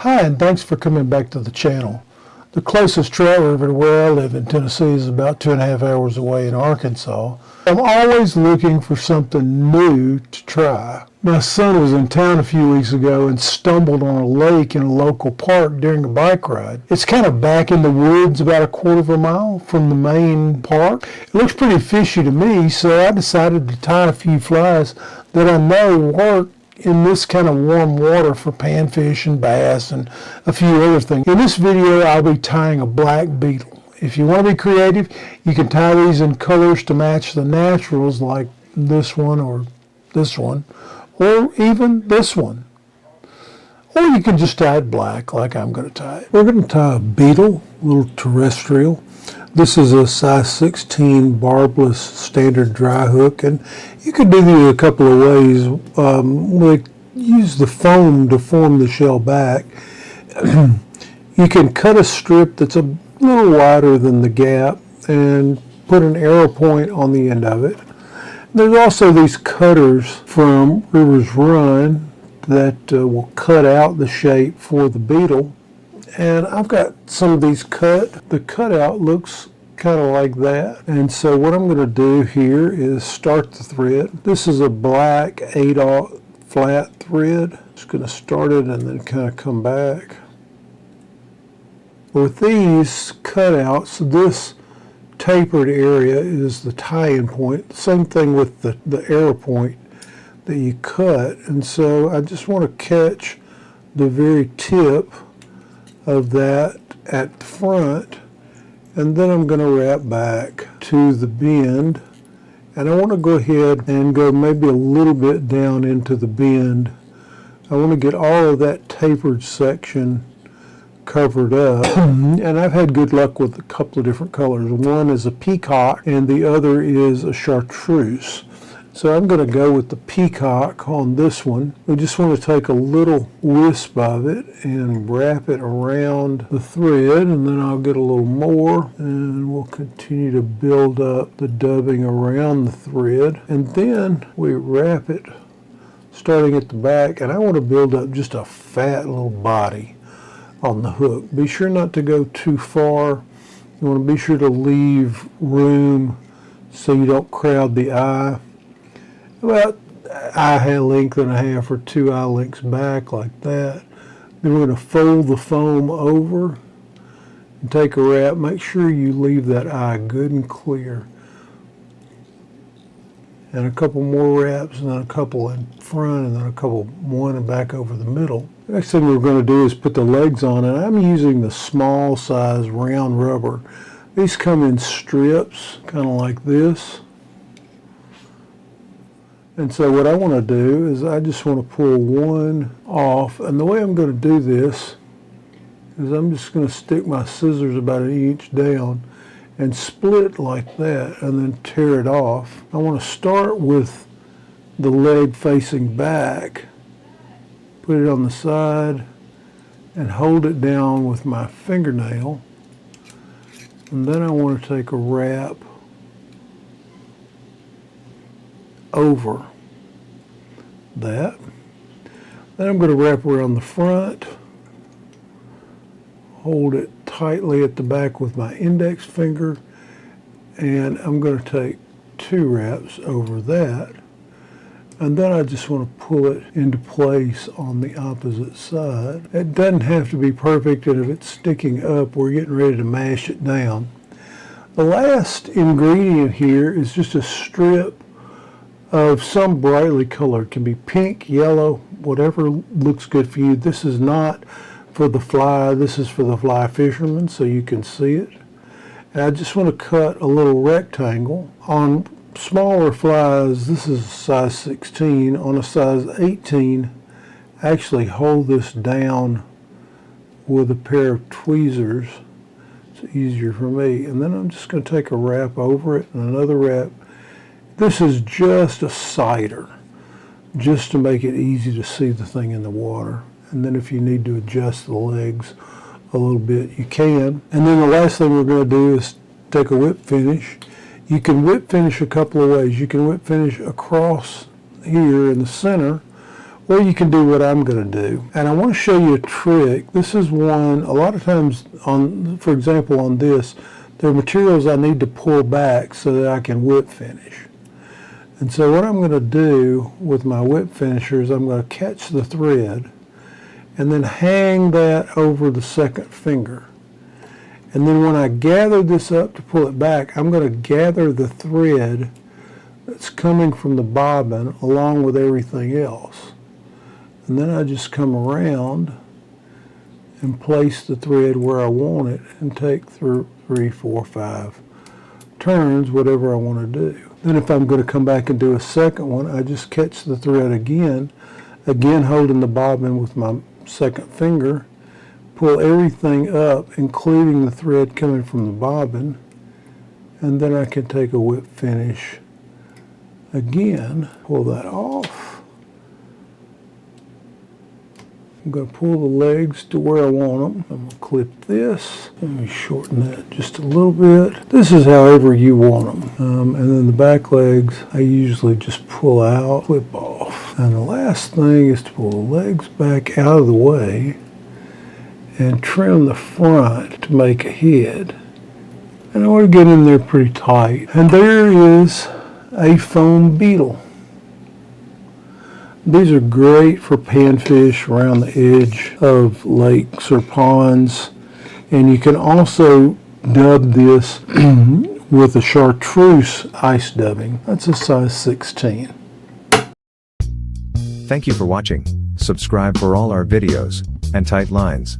Hi, and thanks for coming back to the channel. The closest trout river to where I live in Tennessee is about 2.5 hours away in Arkansas. I'm always looking for something new to try. My son was in town a few weeks ago and stumbled on a lake in a local park during a bike ride. It's kind of back in the woods about 1/4 mile from the main park. It looks pretty fishy to me, so I decided to tie a few flies that I know work in this kind of warm water for panfish and bass and a few other things. In this video, I'll be tying a black beetle. If you want to be creative, you can tie these in colors to match the naturals like this one or even this one. Or you can just tie it black like I'm going to tie it. We're going to tie a beetle, a little terrestrial. This is a size 16 barbless standard dry hook, and you can do these a couple of ways. We use the foam to form the shell back. You can cut a strip that's a little wider than the gap and put an arrow point on the end of it. There's also these cutters from River's Run that will cut out the shape for the beetle. And I've got some of these cut. The cutout looks kind of like that. And so what I'm going to do here is start the thread. This is a black 8/0 flat thread. Just going to start it and then kind of come back. With these cutouts, this tapered area is the tie-in point. Same thing with the arrow point that you cut. And so I just want to catch the very tip of that at the front, and then I'm going to wrap back to the bend, and I want to go ahead and go maybe a little bit down into the bend. I want to get all of that tapered section covered up. And I've had good luck with a couple of different colors. One is a peacock and the other is a chartreuse. So I'm going to go with the peacock on this one. We just want to take a little wisp of it and wrap it around the thread, and then I'll get a little more, and we'll continue to build up the dubbing around the thread. And then we wrap it starting at the back, and I want to build up just a fat little body on the hook. Be sure not to go too far. You want to be sure to leave room so you don't crowd the eye. About eye length and a half or 2 eye lengths back like that. Then we're going to fold the foam over and take a wrap. Make sure you leave that eye good and clear. And a couple more wraps, and then a couple in front, and then a couple one and back over the middle. The next thing we're going to do is put the legs on, and I'm using the small size round rubber. These come in strips, kind of like this. And so what I want to do is I just want to pull one off, and the way I'm going to do this is I'm just going to stick my scissors about 1 inch down and split like that and then tear it off. I want to start with the leg facing back, put it on the side and hold it down with my fingernail, and then I want to take a wrap over that. Then I'm going to wrap around the front, hold it tightly at the back with my index finger, and I'm going to take 2 wraps over that, and then I just want to pull it into place on the opposite side. It doesn't have to be perfect, and if it's sticking up, we're getting ready to mash it down. The last ingredient here is just a strip of some brightly colored. It can be pink, yellow, whatever looks good for you. This is not for the fly, this is for the fly fisherman, so you can see it. And I just want to cut a little rectangle. On smaller flies, this is a size 16. On a size 18, actually hold this down with a pair of tweezers. It's easier for me. And then I'm just going to take a wrap over it and another wrap. This is just a cider, just to make it easy to see the thing in the water. And then if you need to adjust the legs a little bit, you can. And then the last thing we're going to do is take a whip finish. You can whip finish a couple of ways. You can whip finish across here in the center, Or you can do what I'm going to do. And I want to show you a trick. This is one, a lot of times, for example, on this, there are materials I need to pull back so that I can whip finish. And so what I'm going to do with my whip finisher is I'm going to catch the thread and then hang that over the second finger. And then when I gather this up to pull it back, I'm going to gather the thread that's coming from the bobbin along with everything else. And then I just come around and place the thread where I want it and take through 3, 4, 5 turns, whatever I want to do. Then if I'm going to come back and do a second one, I just catch the thread again holding the bobbin with my second finger, pull everything up, including the thread coming from the bobbin, and then I can take a whip finish again, pull that off. I'm going to pull the legs to where I want them. I'm going to clip this. Let me shorten that just a little bit. This is however you want them. And then the back legs, I usually just pull out, clip off. And the last thing is to pull the legs back out of the way and trim the front to make a head. And I want to get in there pretty tight. And there is a foam beetle. These are great for panfish around the edge of lakes or ponds. And you can also dub this with a chartreuse ice dubbing. That's a size 16. Thank you for watching. Subscribe for all our videos and tight lines.